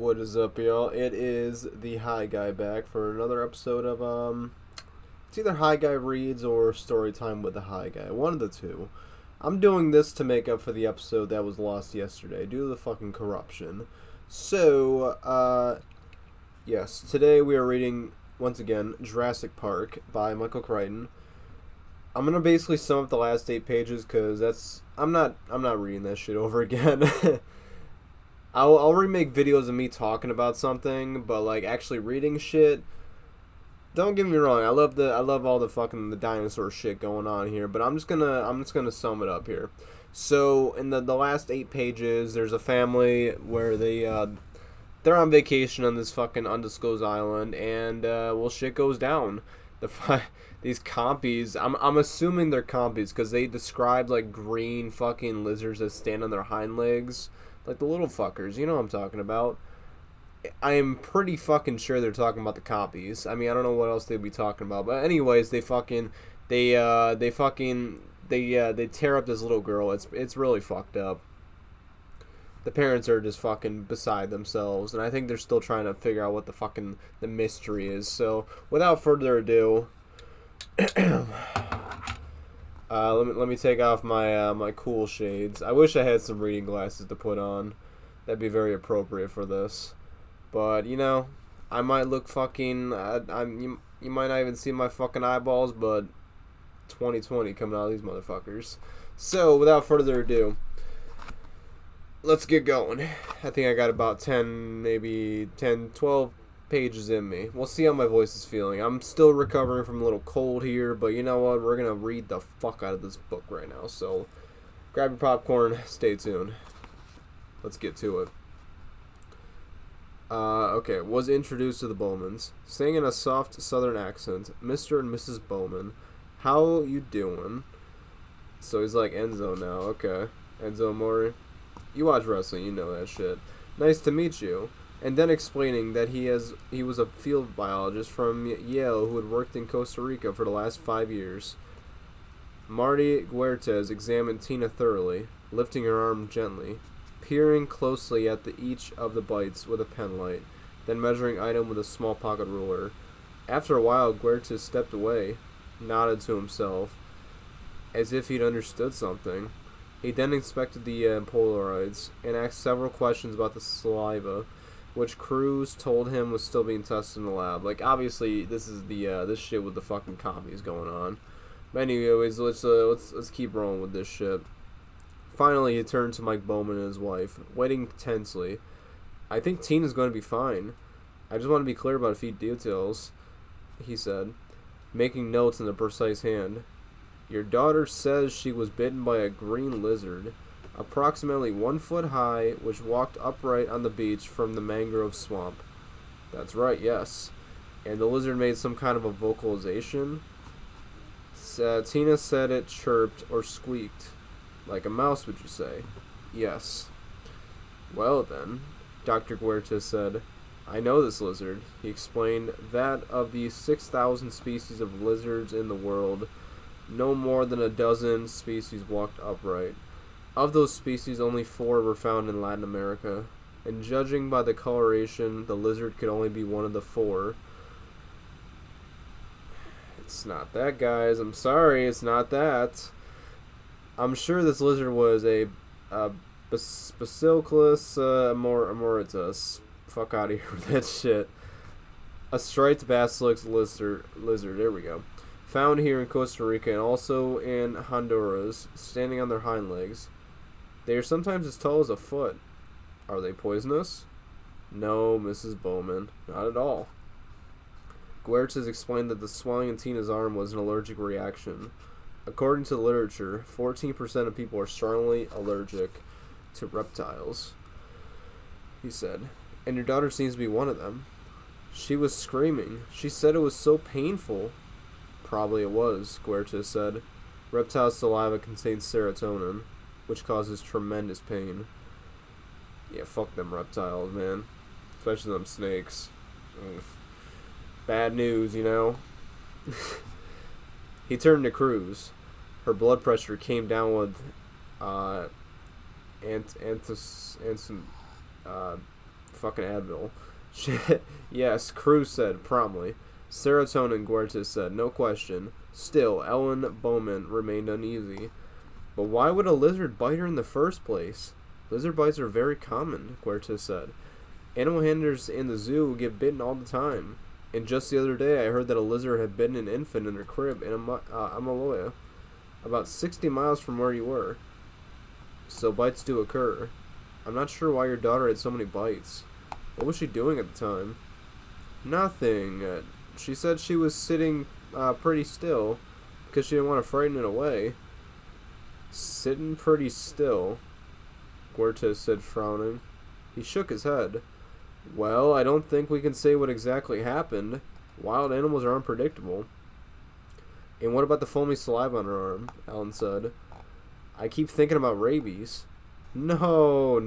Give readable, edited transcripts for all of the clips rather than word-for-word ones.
What is up, y'all? It is the High Guy back for another episode of it's either High Guy Reads or Story Time with the High Guy. One of the two. I'm doing this to make up for the episode that was lost yesterday due to the fucking corruption. So, yes, today we are reading once again Jurassic Park by Michael Crichton. I'm gonna basically sum up the last 8 pages because I'm not reading that shit over again. I'll remake videos of me talking about something, but like actually reading shit. Don't get me wrong, I love all the fucking the dinosaur shit going on here, but I'm just gonna sum it up here. So in the last 8 pages, there's a family where they're on vacation on this fucking undisclosed island, and well, shit goes down. These compies, I'm assuming they're compies because they described like green fucking lizards that stand on their hind legs. Like the little fuckers, you know what I'm talking about. I am pretty fucking sure they're talking about the copies. I mean, I don't know what else they'd be talking about. But anyways, they tear up this little girl. It's really fucked up. The parents are just fucking beside themselves, and I think they're still trying to figure out what the mystery is. So, without further ado, let me take off my my cool shades. I wish I had some reading glasses to put on. That'd be very appropriate for this. But you know, I might look fucking. You might not even see my fucking eyeballs, but 2020 coming out of these motherfuckers. So without further ado, let's get going. I think I got about 12 pages in me. We'll see how my voice is feeling. I'm still recovering from a little cold here, but you know what? We're gonna read the fuck out of this book right now. So grab your popcorn, stay tuned. Let's get to it. Okay, was introduced to the Bowmans, saying in a soft southern accent, Mr. and Mrs. Bowman, how you doing? So he's like Enzo now, okay. Enzo Mori. You watch wrestling, you know that shit. Nice to meet you. And then explaining that he was a field biologist from Yale who had worked in Costa Rica for the last 5 years. Marty Guertes examined Tina thoroughly, lifting her arm gently, peering closely at each of the bites with a penlight, then measuring item with a small pocket ruler. After a while, Guertes stepped away, nodded to himself, as if he'd understood something. He then inspected the Polaroids and asked several questions about the saliva, which Cruz told him was still being tested in the lab. Like, obviously, this is this shit with the fucking commies going on. But anyways, let's keep rolling with this shit. Finally, he turned to Mike Bowman and his wife, waiting tensely. I think Tina's going to be fine. I just want to be clear about a few details, he said, making notes in a precise hand. Your daughter says she was bitten by a green lizard, approximately 1 foot high, which walked upright on the beach from the mangrove swamp. That's right, yes. And the lizard made some kind of a vocalization. Tina said it chirped or squeaked. Like a mouse, would you say? Yes. Well then, Dr. Guertes said, I know this lizard. He explained that of the 6,000 species of lizards in the world, no more than a dozen species walked upright. Of those species, only 4 were found in Latin America, and judging by the coloration, the lizard could only be one of the 4. It's not that, guys. I'm sorry, it's not that. I'm sure this lizard was a Basilicus amoritus. Fuck out of here with that shit. A striped Basilicus lizard. There we go. Found here in Costa Rica and also in Honduras, standing on their hind legs. They are sometimes as tall as a foot. Are they poisonous? No, Mrs. Bowman, not at all. Guertes explained that the swelling in Tina's arm was an allergic reaction. According to the literature, 14% of people are strongly allergic to reptiles, he said. And your daughter seems to be one of them. She was screaming. She said it was so painful. Probably it was, Guertes said. Reptile saliva contains serotonin, which causes tremendous pain. Yeah, fuck them reptiles, man. Especially them snakes. Oof. Bad news, you know? He turned to Cruz. Her blood pressure came down with Fucking Advil. Shit. Yes, Cruz said promptly. Serotonin, Guertes said, no question. Still, Ellen Bowman remained uneasy. But why would a lizard bite her in the first place? Lizard bites are very common, Guertes said. Animal handlers in the zoo get bitten all the time. And just the other day, I heard that a lizard had bitten an infant in her crib in Amaloya, about 60 miles from where you were. So bites do occur. I'm not sure why your daughter had so many bites. What was she doing at the time? Nothing. She said she was sitting pretty still because she didn't want to frighten it away. Sitting pretty still, Guertes said, frowning. He shook his head. Well, I don't think we can say what exactly happened. Wild animals are unpredictable. And what about the foamy saliva on her arm? Ellen said. I keep thinking about rabies. No,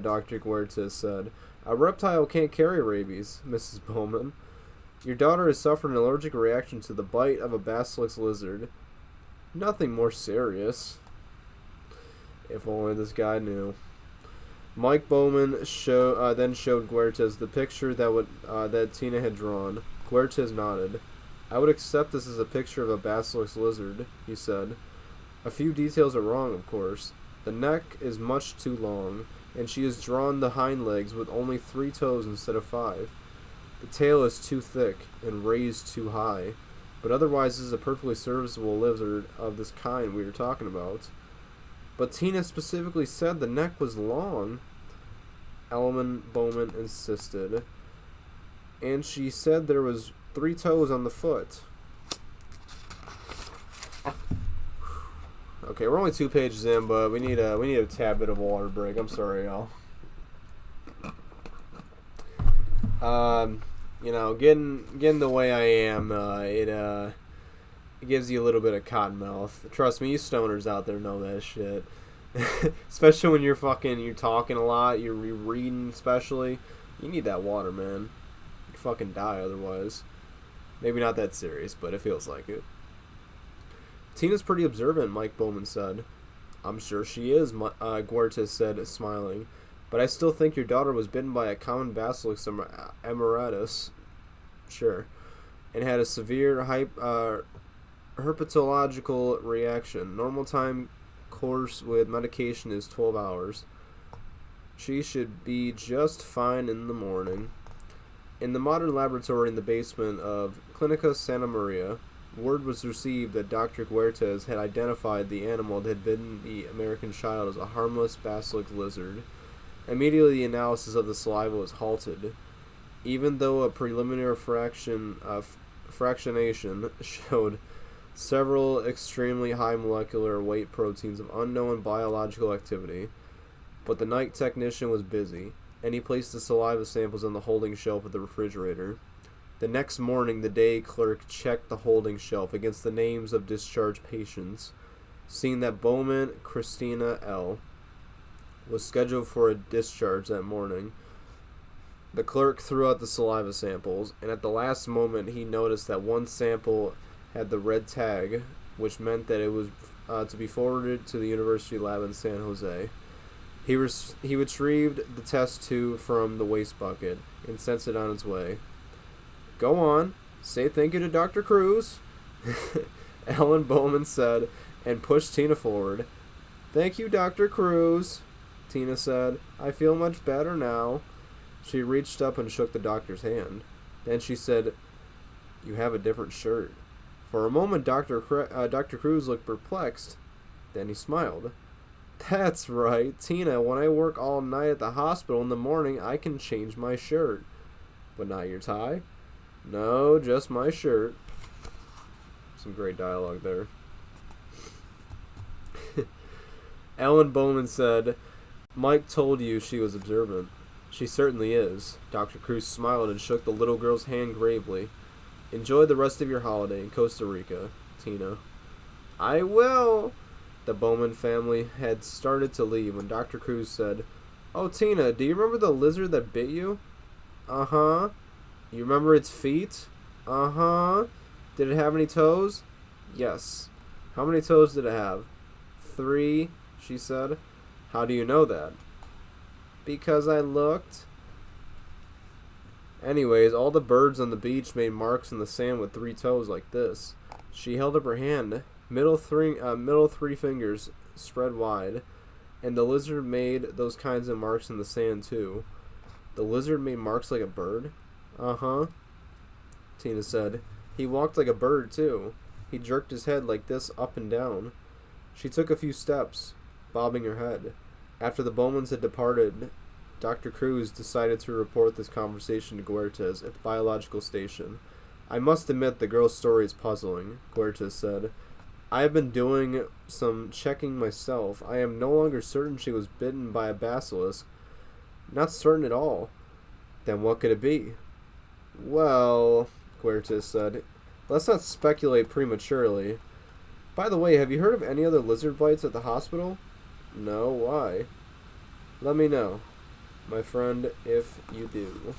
Dr. Guertes said. A reptile can't carry rabies, Mrs. Bowman. Your daughter has suffered an allergic reaction to the bite of a basilisk lizard. Nothing more serious. If only this guy knew. Mike Bowman then showed Guertes the picture that Tina had drawn. Guertes nodded. I would accept this as a picture of a basilisk lizard, he said. A few details are wrong, of course. The neck is much too long, and she has drawn the hind legs with only 3 toes instead of 5. The tail is too thick and raised too high, but otherwise this is a perfectly serviceable lizard of this kind we were talking about. But Tina specifically said the neck was long, Ellen Bowman insisted. And she said there was 3 toes on the foot. Okay, we're only 2 pages in, but we need a tad bit of a water break. I'm sorry, y'all. Getting the way I am, it gives you a little bit of cotton mouth. Trust me, you stoners out there know that shit. Especially when you're talking a lot, you're reading especially. You need that water, man. You fucking die otherwise. Maybe not that serious, but it feels like it. Tina's pretty observant, Mike Bowman said. I'm sure she is, Guertes said, smiling. But I still think your daughter was bitten by a common Bacillus emeritus. Sure. And had a severe herpetological reaction. Normal time course with medication is 12 hours. She should be just fine in the morning. In the modern laboratory in the basement of Clinica Santa Maria, word was received that Dr. Guertes had identified the animal that had bitten the American child as a harmless basilisk lizard. Immediately, the analysis of the saliva was halted. Even though a preliminary fractionation showed several extremely high molecular weight proteins of unknown biological activity, but the night technician was busy, and he placed the saliva samples on the holding shelf of the refrigerator. The next morning, the day clerk checked the holding shelf against the names of discharged patients, seeing that Bowman Christina L. was scheduled for a discharge that morning. The clerk threw out the saliva samples, and at the last moment he noticed that one sample had the red tag, which meant that it was to be forwarded to the university lab in San Jose. He retrieved the test tube from the waste bucket and sent it on its way. Go on, say thank you to Dr. Cruz, Ellen Bowman said, and pushed Tina forward. Thank you, Dr. Cruz, Tina said. I feel much better now. She reached up and shook the doctor's hand. Then she said, You have a different shirt. For a moment, Dr. Cruz looked perplexed. Then he smiled. That's right, Tina. When I work all night at the hospital in the morning, I can change my shirt. But not your tie? No, just my shirt. Some great dialogue there. Ellen Bowman said, Mike told you she was observant. She certainly is. Dr. Cruz smiled and shook the little girl's hand gravely. Enjoy the rest of your holiday in Costa Rica, Tina. I will. The Bowman family had started to leave when Dr. Cruz said, Oh, Tina, do you remember the lizard that bit you? Uh-huh. You remember its feet? Uh-huh. Did it have any toes? Yes. How many toes did it have? 3, she said. How do you know that? Because I looked. Anyways, all the birds on the beach made marks in the sand with 3 toes like this. She held up her hand, middle three fingers spread wide, and the lizard made those kinds of marks in the sand too. The lizard made marks like a bird? Uh-huh, Tina said. He walked like a bird too. He jerked his head like this up and down. She took a few steps, bobbing her head. After the Bowmans had departed, Dr. Cruz decided to report this conversation to Guertes at the biological station. I must admit the girl's story is puzzling, Guertes said. I have been doing some checking myself. I am no longer certain she was bitten by a basilisk. Not certain at all. Then what could it be? Well, Guertes said, let's not speculate prematurely. By the way, have you heard of any other lizard bites at the hospital? No, why? Let me know, my friend, if you do.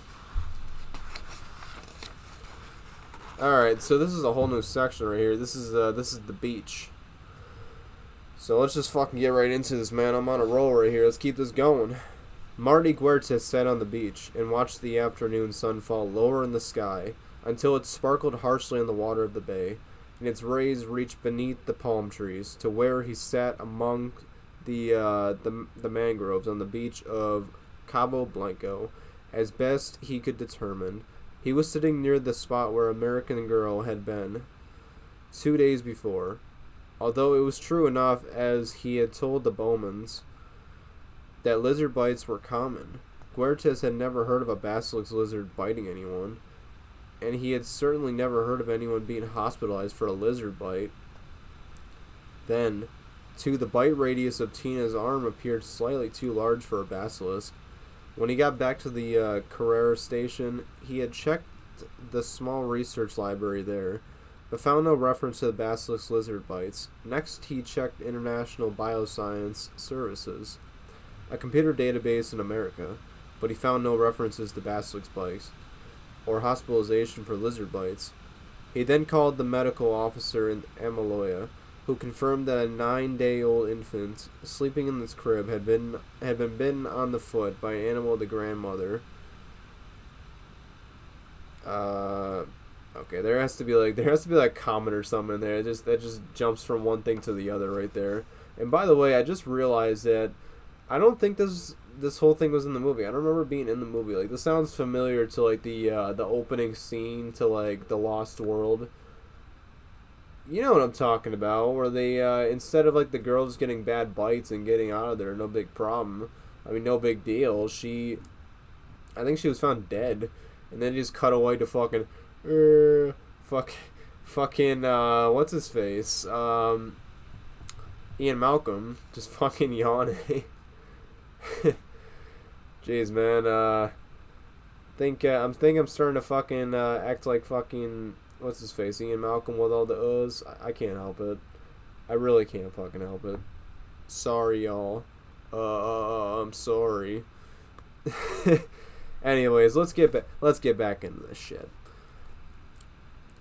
Alright, so this is a whole new section right here. This is the beach. So let's just fucking get right into this, man. I'm on a roll right here. Let's keep this going. Marty Guertes sat on the beach and watched the afternoon sun fall lower in the sky until it sparkled harshly on the water of the bay, and its rays reached beneath the palm trees to where he sat among the mangroves on the beach of Cabo Blanco. As best he could determine, he was sitting near the spot where American Girl had been 2 days before. Although it was true enough, as he had told the Bowmans, that lizard bites were common. Guertes had never heard of a basilisk lizard biting anyone, and he had certainly never heard of anyone being hospitalized for a lizard bite. Then, too, the bite radius of Tina's arm appeared slightly too large for a basilisk. When he got back to the Carrera station, he had checked the small research library there, but found no reference to the basilisk lizard bites. Next, he checked International Bioscience Services, a computer database in America, but he found no references to basilisk bites or hospitalization for lizard bites. He then called the medical officer in Amaloya, who confirmed that a 9-day-old infant sleeping in this crib had been bitten on the foot by an animal of the grandmother. Okay, there has to be like comment or something in there. That just jumps from one thing to the other right there. And by the way, I just realized that I don't think this whole thing was in the movie. I don't remember being in the movie. Like, this sounds familiar to like the opening scene to like The Lost World. You know what I'm talking about, where they, instead of, like, the girls getting bad bites and getting out of there, no big problem. I mean, no big deal. I think she was found dead. And then just cut away to fucking, what's his face? Ian Malcolm, just fucking yawning. Jeez, man, I'm starting to fucking, act like fucking, what's his face, Ian Malcolm with all the uhs. I can't help it. I really can't fucking help it. Sorry, y'all. I'm sorry. Anyways, let's get back into this shit.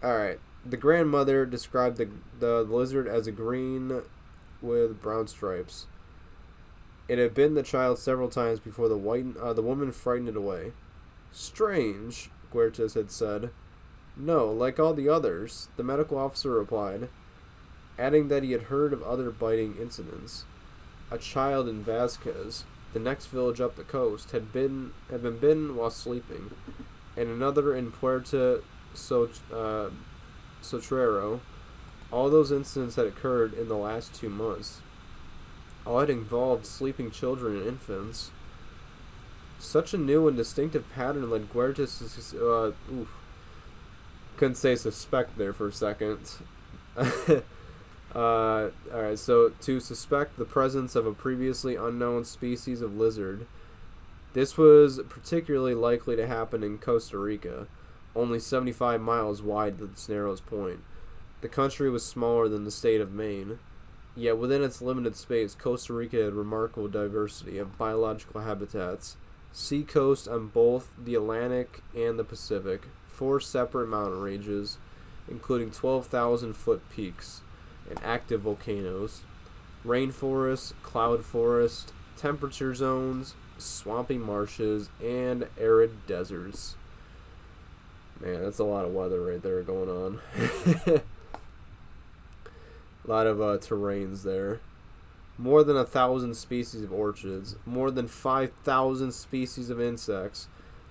Alright. The grandmother described the lizard as a green with brown stripes. It had bitten the child several times before the woman frightened it away. Strange, Guertes had said. No, like all the others, the medical officer replied, adding that he had heard of other biting incidents. A child in Vasquez, the next village up the coast, had been bitten while sleeping, and another in Puerto Sotrero. All those incidents had occurred in the last 2 months. All had involved sleeping children and infants. Such a new and distinctive pattern led Guertes couldn't say suspect there for a second. Alright, so to suspect the presence of a previously unknown species of lizard. This was particularly likely to happen in Costa Rica, only 75 miles wide at its narrowest point. The country was smaller than the state of Maine, yet within its limited space, Costa Rica had remarkable diversity of biological habitats. Sea coast on both the Atlantic and the Pacific, 4 separate mountain ranges, including 12,000-foot peaks and active volcanoes, rainforests, cloud forest, temperature zones, swampy marshes, and arid deserts. Man, that's a lot of weather right there going on. A lot of terrains there. More than 1,000 species of orchids. More than 5,000 species of insects.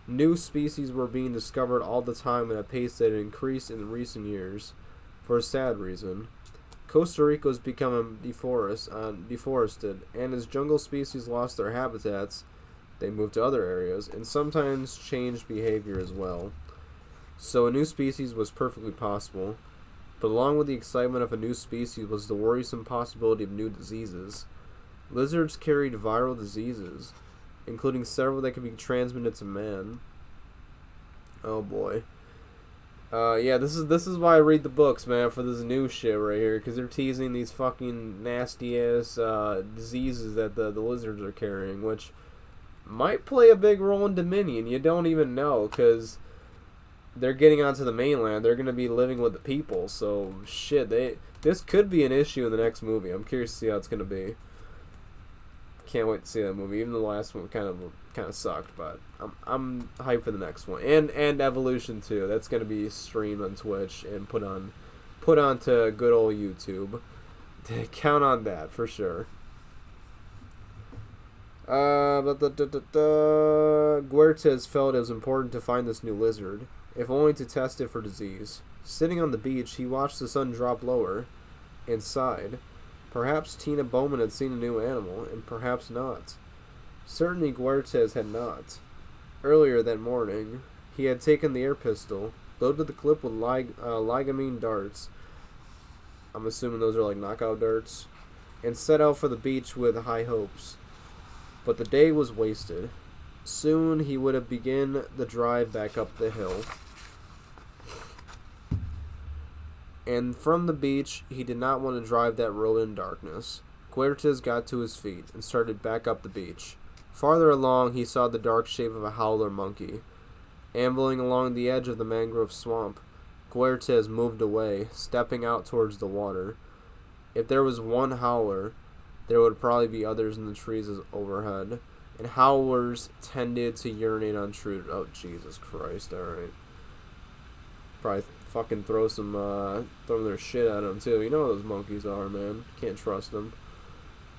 New species were being discovered all the time at a pace that had increased in recent years. For a sad reason. Costa Rica was becoming deforested, and as jungle species lost their habitats, they moved to other areas, and sometimes changed behavior as well. So a new species was perfectly possible. But along with the excitement of a new species was the worrisome possibility of new diseases. Lizards carried viral diseases, including several that could be transmitted to man. Oh boy. Yeah, this is why I read the books, man, for this new shit right here, because they're teasing these fucking nasty-ass diseases that the lizards are carrying, which might play a big role in Dominion. You don't even know, because they're getting onto the mainland. They're going to be living with the people, so shit, this could be an issue in the next movie. I'm curious to see how it's going to be. Can't wait to see that movie. Even the last one kind of sucked, but I'm hyped for the next one. And Evolution 2. That's going to be streamed on Twitch and put onto good old YouTube. Count on that for sure. Guertes felt it was important to find this new lizard, if only to test it for disease. Sitting on the beach, he watched the sun drop lower and sighed. Perhaps Tina Bowman had seen a new animal, and perhaps not. Certainly Guertes had not. Earlier that morning, he had taken the air pistol, loaded the clip with ligamine darts. I'm assuming those are like knockout darts, and set out for the beach with high hopes. But the day was wasted. Soon he would have begun the drive back up the hill. And from the beach, he did not want to drive that road in darkness. Guertes got to his feet and started back up the beach. Farther along, he saw the dark shape of a howler monkey. Ambling along the edge of the mangrove swamp, Guertes moved away, stepping out towards the water. If there was one howler, there would probably be others in the trees overhead. And howlers tended to urinate on trees. Oh, Jesus Christ, alright. Probably fucking throw their shit at them too. You know how those monkeys are, man. Can't trust them.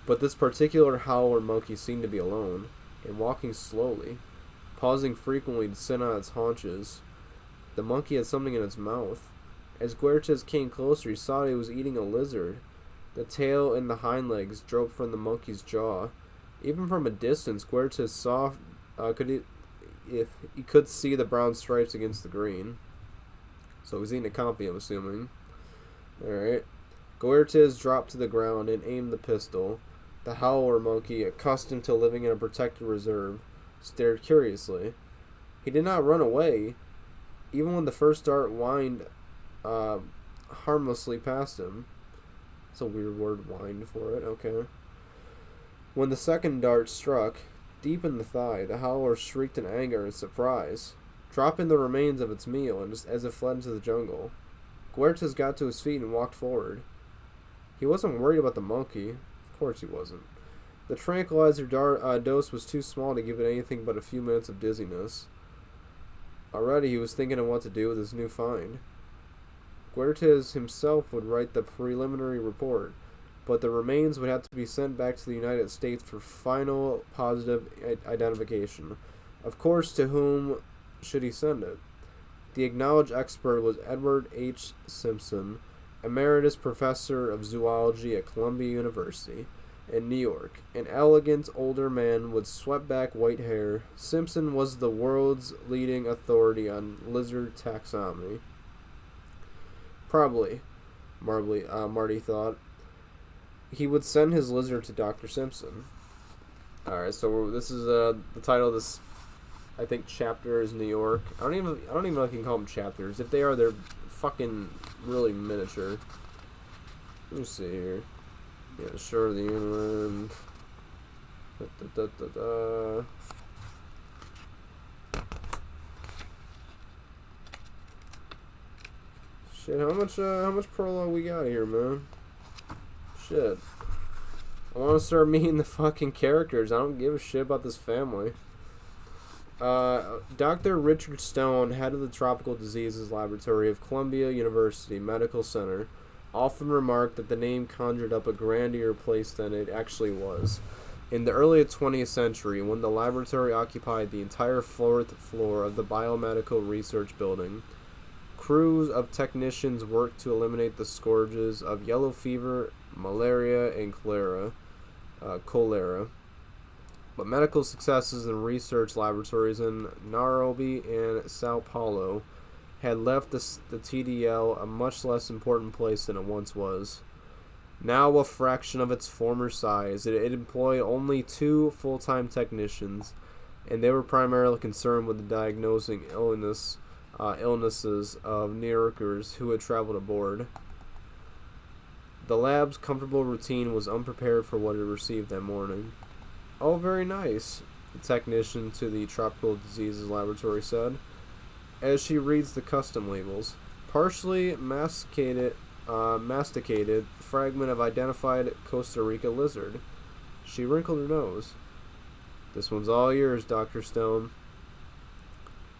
But this particular howler monkey seemed to be alone, and walking slowly, pausing frequently to sit on its haunches. The monkey had something in its mouth. As Guertes came closer, he saw it was eating a lizard. The tail and the hind legs dropped from the monkey's jaw. Even from a distance, Guertes saw if he could see the brown stripes against the green. So he's eating a Compy, I'm assuming. Alright. Guertes dropped to the ground and aimed the pistol. The howler monkey, accustomed to living in a protected reserve, stared curiously. He did not run away, even when the first dart whined harmlessly past him. That's a weird word, whined for it, okay. When the second dart struck, deep in the thigh, the howler shrieked in anger and surprise, dropping the remains of its meal as it fled into the jungle. Guertes got to his feet and walked forward. He wasn't worried about the monkey. Of course he wasn't. The tranquilizer dose was too small to give it anything but a few minutes of dizziness. Already he was thinking of what to do with his new find. Guertes himself would write the preliminary report, but the remains would have to be sent back to the United States for final positive identification. Of course, to whom should he send it? The acknowledged expert was Edward H. Simpson, emeritus professor of zoology at Columbia University in New York. An elegant older man with swept-back white hair, Simpson was the world's leading authority on lizard taxonomy. Probably, Marty thought. He would send his lizard to Dr. Simpson. Alright, so this is the title of this, I think, chapter is New York. I don't even know if you can call them chapters. If they are, they're fucking really miniature. Let me see here. Yeah, Shore of the Inland. Shit, how much prologue we got here, man? Shit. I want to start meeting the fucking characters. I don't give a shit about this family. Dr. Richard Stone, head of the Tropical Diseases Laboratory of Columbia University Medical Center, often remarked that the name conjured up a grandier place than it actually was. In the early 20th century, when the laboratory occupied the entire fourth floor of the Biomedical Research Building, crews of technicians worked to eliminate the scourges of yellow fever, malaria, and cholera. But medical successes in research laboratories in Nairobi and Sao Paulo had left the TDL a much less important place than it once was. Now a fraction of its former size, it employed only 2 full-time technicians, and they were primarily concerned with diagnosing illnesses of New Yorkers who had traveled aboard. The lab's comfortable routine was unprepared for what it received that morning. "Oh, very nice," the technician to the Tropical Diseases Laboratory said, as she reads the custom labels. "Partially masticated fragment of identified Costa Rica lizard." She wrinkled her nose. "This one's all yours, Dr. Stone."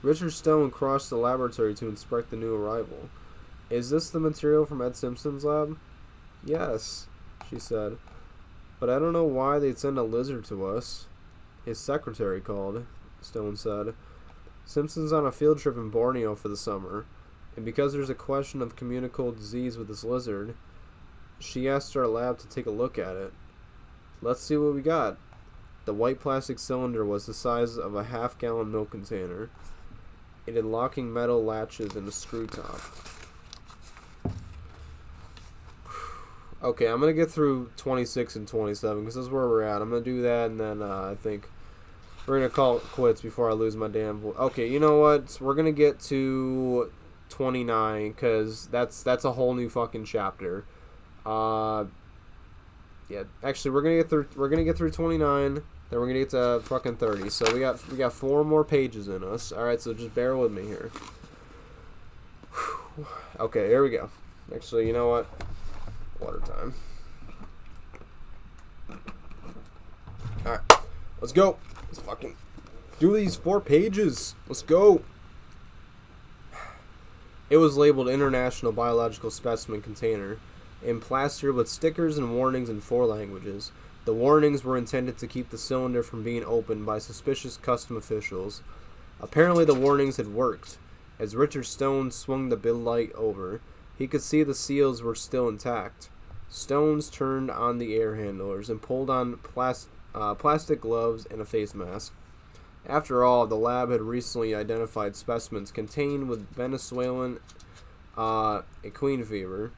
Richard Stone crossed the laboratory to inspect the new arrival. "Is this the material from Ed Simpson's lab?" "Yes," she said. "But I don't know why they'd send a lizard to us." "His secretary called," Stone said. "Simpson's on a field trip in Borneo for the summer, and because there's a question of communicable disease with this lizard, she asked our lab to take a look at it. Let's see what we got." The white plastic cylinder was the size of a half-gallon milk container. It had locking metal latches and a screw top. Okay, I'm going to get through 26 and 27 because that's where we're at. I'm going to do that, and then I think we're going to call it quits before I lose my damn voice. Okay, you know what? We're going to get to 29 because that's a whole new fucking chapter. Yeah, actually, we're going to get through 29, then we're going to get to fucking 30. So we got 4 more pages in us. All right, so just bear with me here. Okay, here we go. Actually, you know what? Water time. Alright, let's go. Let's fucking do these 4 pages. Let's go. It was labeled International Biological Specimen Container and plastered with stickers and warnings in 4 languages. The warnings were intended to keep the cylinder from being opened by suspicious custom officials. Apparently the warnings had worked. As Richard Stone swung the big light over, he could see the seals were still intact. Stones turned on the air handlers and pulled on plastic gloves and a face mask. After all, the lab had recently identified specimens contained with Venezuelan equine fever,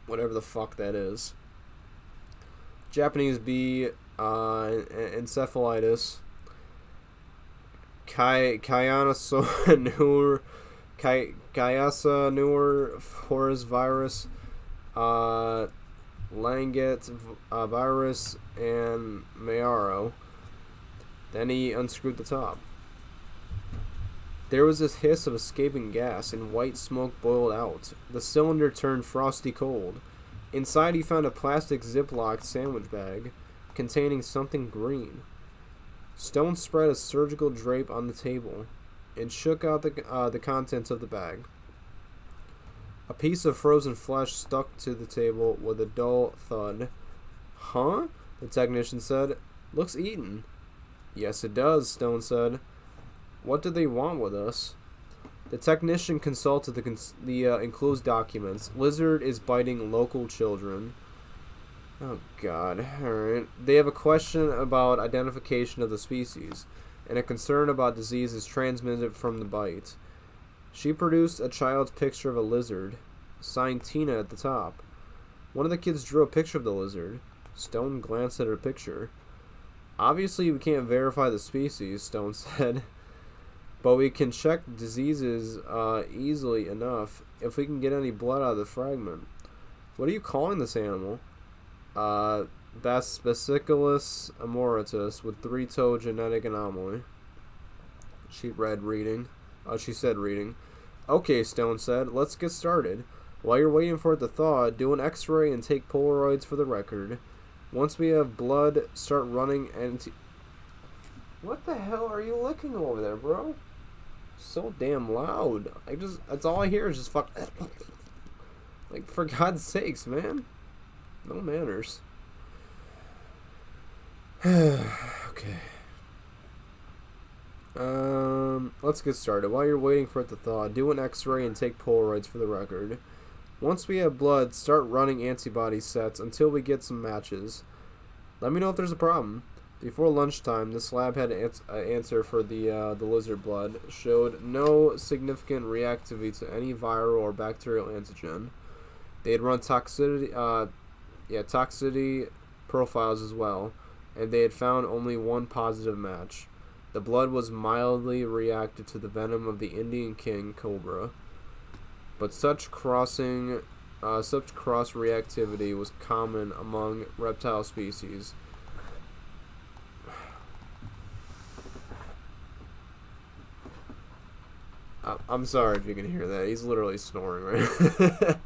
whatever the fuck that is, Japanese bee encephalitis, Kyasanur forest virus, Langet virus, and Mayaro. Then he unscrewed the top. There was this hiss of escaping gas, and white smoke boiled out. The cylinder turned frosty cold. Inside he found a plastic Ziploc sandwich bag containing something green. Stone spread a surgical drape on the table and shook out the contents of the bag. A piece of frozen flesh stuck to the table with a dull thud. "Huh?" the technician said. "Looks eaten." "Yes, it does," Stone said. "What do they want with us?" The technician consulted the enclosed documents. "Lizard is biting local children." Oh, God. Alright. "They have a question about identification of the species, and a concern about diseases transmitted from the bite." She produced a child's picture of a lizard, signed Tina at the top. One of the kids drew a picture of the lizard. Stone glanced at her picture. "Obviously, we can't verify the species," Stone said. "But we can check diseases easily enough if we can get any blood out of the fragment." "What are you calling this animal?" Baspiciculus amoratus with 3-toe genetic anomaly." She said reading. "Okay," Stone said. "Let's get started. While you're waiting for it to thaw, do an x-ray and take Polaroids for the record. Once we have blood, start running What the hell are you licking over there, bro? So damn loud. That's all I hear is just fuck. Like, for God's sakes, man. No manners. Okay. Let's get started. While you're waiting for it to thaw, do an x-ray and take Polaroids for the record. Once we have blood, start running antibody sets until we get some matches. Let me know if there's a problem. Before lunchtime, this lab had an answer for the lizard blood. Showed no significant reactivity to any viral or bacterial antigen. They had run toxicity profiles as well, and they had found only one positive match. The blood was mildly reactive to the venom of the Indian king cobra, but such cross reactivity was common among reptile species. I'm sorry if you can hear that. He's literally snoring right.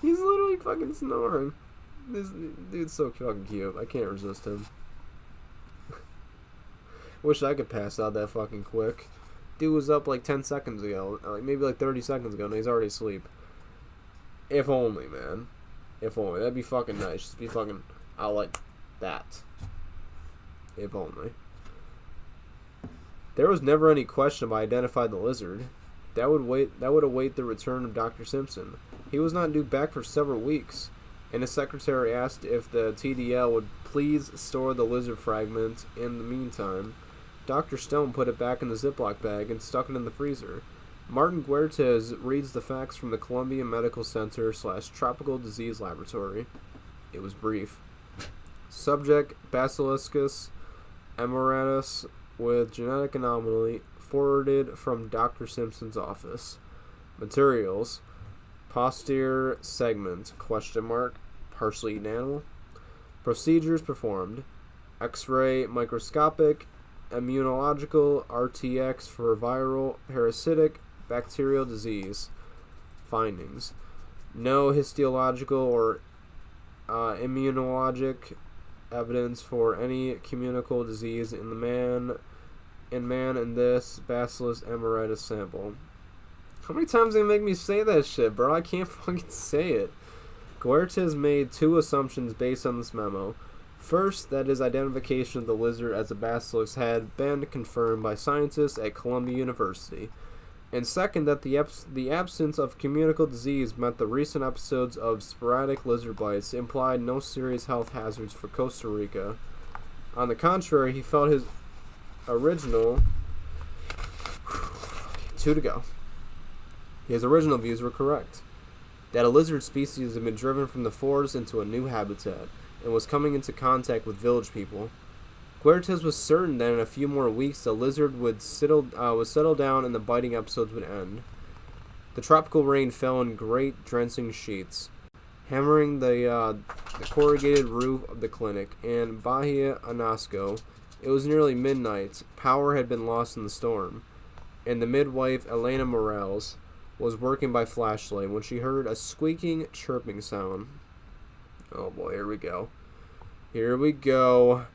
He's literally fucking snoring. This dude's so fucking cute. I can't resist him. Wish I could pass out that fucking quick. Dude was up like 10 seconds ago. Like maybe like 30 seconds ago, and he's already asleep. If only, man. If only. That'd be fucking nice. Just be fucking out like that. If only. There was never any question if I identified the lizard. That would await the return of Dr. Simpson. He was not due back for several weeks, and his secretary asked if the TDL would please store the lizard fragment in the meantime. Dr. Stone put it back in the Ziploc bag and stuck it in the freezer. Martin Guertes reads the facts from the Columbia Medical Center / Tropical Disease Laboratory. It was brief. Subject, Basiliscus emeritus with genetic anomaly, forwarded from Dr. Simpson's office. Materials, posterior segment, ? Partially eaten animal. Procedures performed, X-ray microscopic, immunological, RTX for viral, parasitic, bacterial disease. Findings, no histological or immunologic evidence for any communicable disease in man in this Bacillus emeritus sample. How many times they make me say that shit, bro? I can't fucking say it. Guertes made two assumptions based on this memo. First, that his identification of the lizard as a bacillus had been confirmed by scientists at Columbia University. And second, that the absence of communicable disease meant the recent episodes of sporadic lizard bites implied no serious health hazards for Costa Rica. On the contrary, he felt his original... 2 to go. His original views were correct. That a lizard species had been driven from the forest into a new habitat and was coming into contact with village people. Guertes was certain that in a few more weeks the lizard would settle down and the biting episodes would end. The tropical rain fell in great drenching sheets, hammering the corrugated roof of the clinic, and Bahia Anasco. It was nearly midnight. Power had been lost in the storm, and the midwife, Elena Morales, was working by flashlight when she heard a squeaking, chirping sound. Oh boy, here we go. Here we go.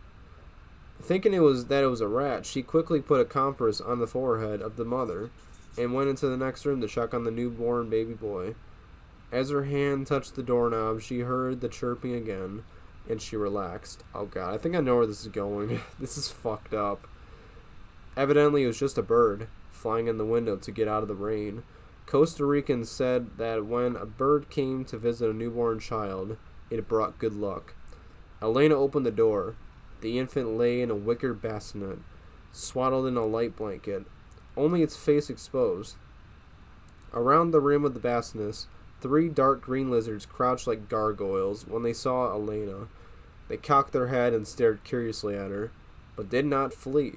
Thinking it was a rat, she quickly put a compress on the forehead of the mother and went into the next room to check on the newborn baby boy. As her hand touched the doorknob, she heard the chirping again, and she relaxed. Oh god, I think I know where this is going. This is fucked up. Evidently, it was just a bird flying in the window to get out of the rain. Costa Ricans said that when a bird came to visit a newborn child, it brought good luck. Elena opened the door. The infant lay in a wicker bassinet, swaddled in a light blanket, only its face exposed. Around the rim of the bassinet, 3 dark green lizards crouched like gargoyles. When they saw Elena, they cocked their head and stared curiously at her, but did not flee.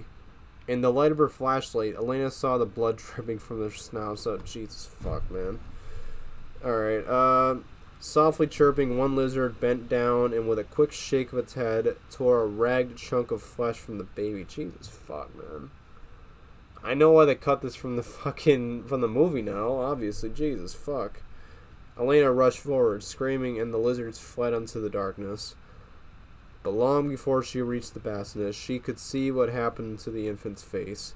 In the light of her flashlight, Elena saw the blood dripping from their snouts. Oh, Jesus fuck, man. Alright, softly chirping, one lizard bent down and with a quick shake of its head tore a ragged chunk of flesh from the baby. Jesus fuck, man. I know why they cut this from the movie now, obviously. Jesus fuck. Elena rushed forward, screaming, and the lizards fled into the darkness. But long before she reached the bassinet, she could see what happened to the infant's face,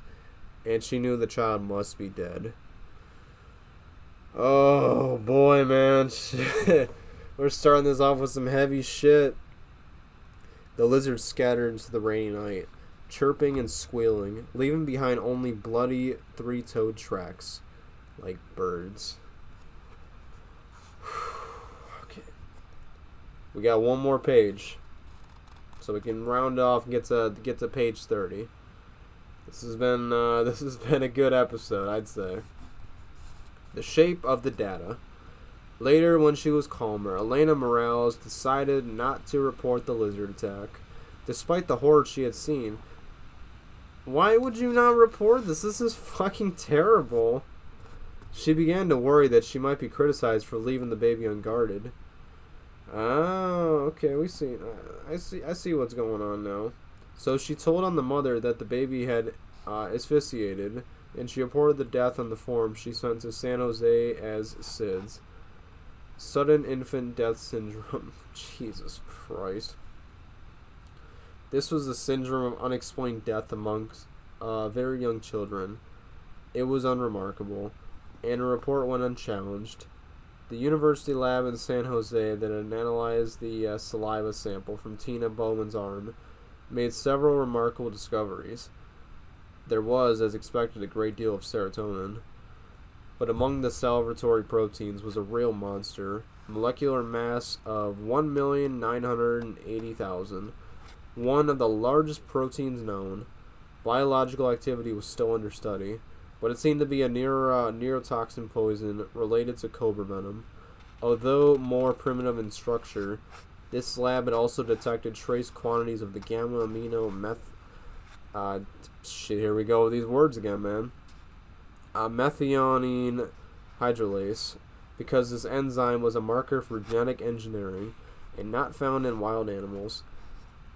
and she knew the child must be dead. Oh, boy, man. Shit. We're starting this off with some heavy shit. The lizard scattered into the rainy night, chirping and squealing, leaving behind only bloody three-toed tracks, like birds. Okay. We got one more page, so we can round off and get to page 30. This has been a good episode, I'd say. The shape of the data. Later, when she was calmer, Elena Morales decided not to report the lizard attack, despite the horror she had seen. Why would you not report this? This is fucking terrible. She began to worry that she might be criticized for leaving the baby unguarded. Oh, okay, we see. I see what's going on now. So she told on the mother that the baby had asphyxiated, and she reported the death on the form she sent to San Jose as SIDS. Sudden infant death syndrome. Jesus Christ. This was the syndrome of unexplained death amongst very young children. It was unremarkable, and a report went unchallenged. The university lab in San Jose that had analyzed the saliva sample from Tina Bowman's arm made several remarkable discoveries. There was, as expected, a great deal of serotonin. But among the salivatory proteins was a real monster, molecular mass of 1,980,000, one of the largest proteins known. Biological activity was still under study, but it seemed to be a neurotoxin poison related to cobra venom. Although more primitive in structure, this lab had also detected trace quantities of the gamma amino here we go with these words again, man. Methionine hydrolase, because this enzyme was a marker for genetic engineering and not found in wild animals.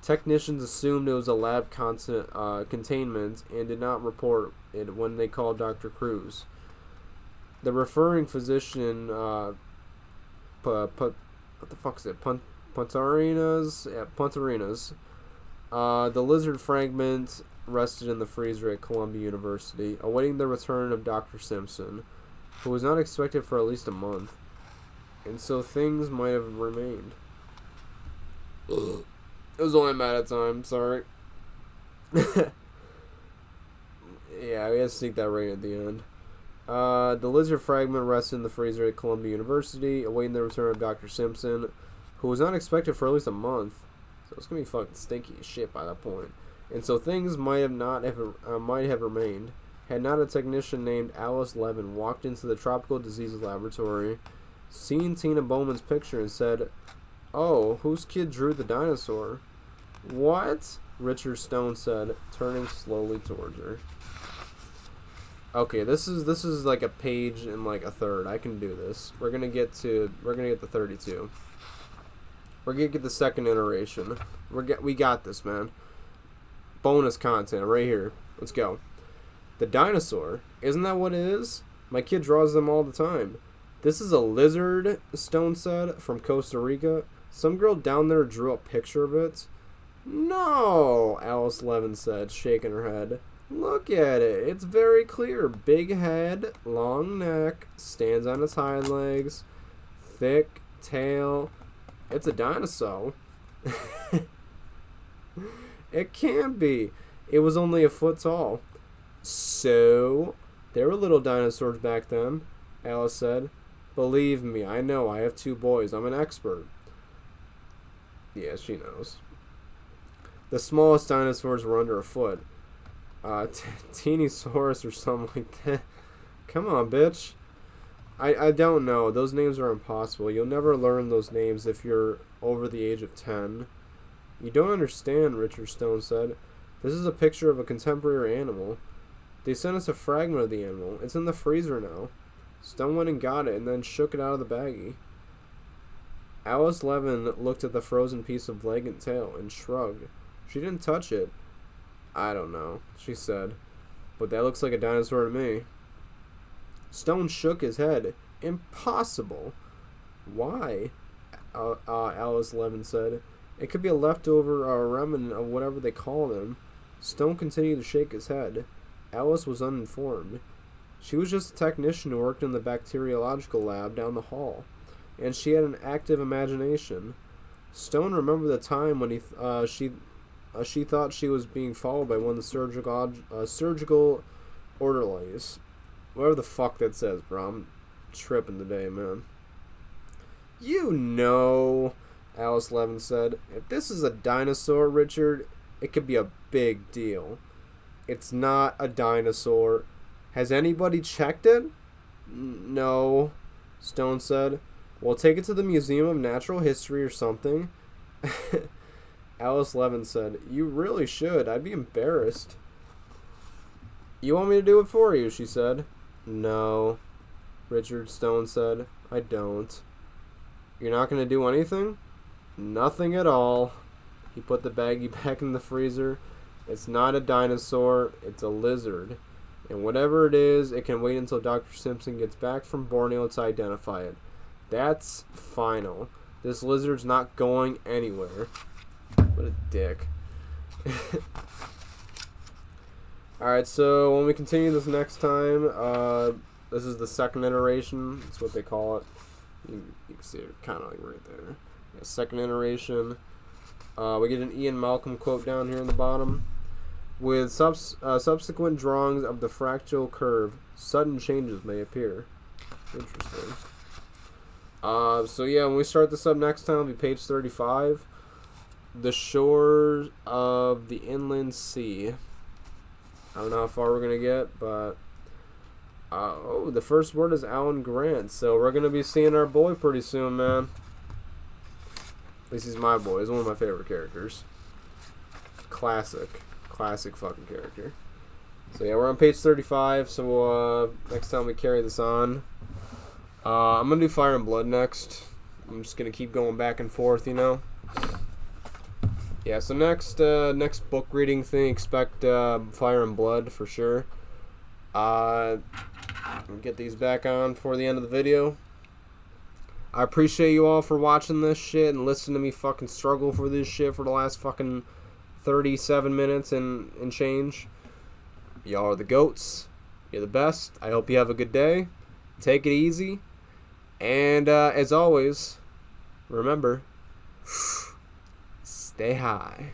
Technicians assumed it was a lab containment and did not report it when they called Dr. Cruz. The referring physician, what the fuck is it? Punta Arenas. The lizard fragment rested in the freezer at Columbia University, awaiting the return of Dr. Simpson, who was not expected for at least a month, and so things might have remained. It was only a matter of time, sorry. Yeah, we had to sneak that right at the end. The lizard fragment rested in the freezer at Columbia University, awaiting the return of Dr. Simpson, who was not expected for at least a month. So it's gonna be fucking stinky as shit by that point. And so things might have remained had not a technician named Alice Levin walked into the tropical diseases laboratory, seen Tina Bowman's picture, and said, "Oh, whose kid drew the dinosaur?" "What?" Richard Stone said, turning slowly towards her. Okay, this is like a page and like a third. I can do this. We're gonna get to 32. We're gonna get the second iteration. We got this, man. Bonus content right here. Let's go. The dinosaur, isn't that what it is? My kid draws them all the time. This is a lizard, Stone said, from Costa Rica. Some girl down there drew a picture of it. No, Alice Levin said, shaking her head. Look at it. It's very clear. Big head, long neck, stands on its hind legs, thick tail. It's a dinosaur. It can't be. It was only a foot tall. So, there were little dinosaurs back then, Alice said. Believe me, I know. I have 2 boys. I'm an expert. Yeah, she knows. The smallest dinosaurs were under a foot. Teenosaurus or something like that. Come on, bitch. I don't know. Those names are impossible. You'll never learn those names if you're over the age of 10. You don't understand, Richard Stone said. This is a picture of a contemporary animal. They sent us a fragment of the animal. It's in the freezer now. Stone went and got it and then shook it out of the baggie. Alice Levin looked at the frozen piece of leg and tail and shrugged. She didn't touch it. I don't know, she said. But that looks like a dinosaur to me. Stone shook his head. Impossible. Why? Alice Levin said. It could be a leftover or a remnant of whatever they call them. Stone continued to shake his head. Alice was uninformed. She was just a technician who worked in the bacteriological lab down the hall, and she had an active imagination. Stone remembered the time when she thought she was being followed by one of the surgical orderlies. Whatever the fuck that says, bro. I'm tripping today, man. You know, Alice Levin said, if this is a dinosaur, Richard, it could be a big deal. It's not a dinosaur. Has anybody checked it? No, Stone said. We'll take it to the Museum of Natural History or something. Alice Levin said, you really should. I'd be embarrassed. You want me to do it for you, she said. No, Richard Stone said. I don't. You're not going to do anything? Nothing at all. He put the baggie back in the freezer. It's not a dinosaur. It's a lizard. And whatever it is, it can wait until Dr. Simpson gets back from Borneo to identify it. That's final. This lizard's not going anywhere. What a dick. Alright, so when we continue this next time, this is the second iteration. That's what they call it. You can see it kind of like right there. Yeah, second iteration. We get an Ian Malcolm quote down here in the bottom. With subsequent drawings of the fractal curve, sudden changes may appear. Interesting. So yeah, when we start this up next time, it'll be page 35. The shores of the inland sea. I don't know how far we're going to get, but... oh, the first word is Alan Grant. So we're going to be seeing our boy pretty soon, man. At least he's my boy. He's one of my favorite characters. Classic fucking character. So yeah, we're on page 35. So next time we carry this on, I'm gonna do Fire and Blood next. I'm just gonna keep going back and forth, you know. Yeah. So next book reading thing, expect Fire and Blood for sure. Get these back on for the end of the video. I appreciate you all for watching this shit and listening to me fucking struggle for this shit for the last fucking 37 minutes and change. Y'all are the goats. You're the best. I hope you have a good day. Take it easy. And as always, remember, stay high.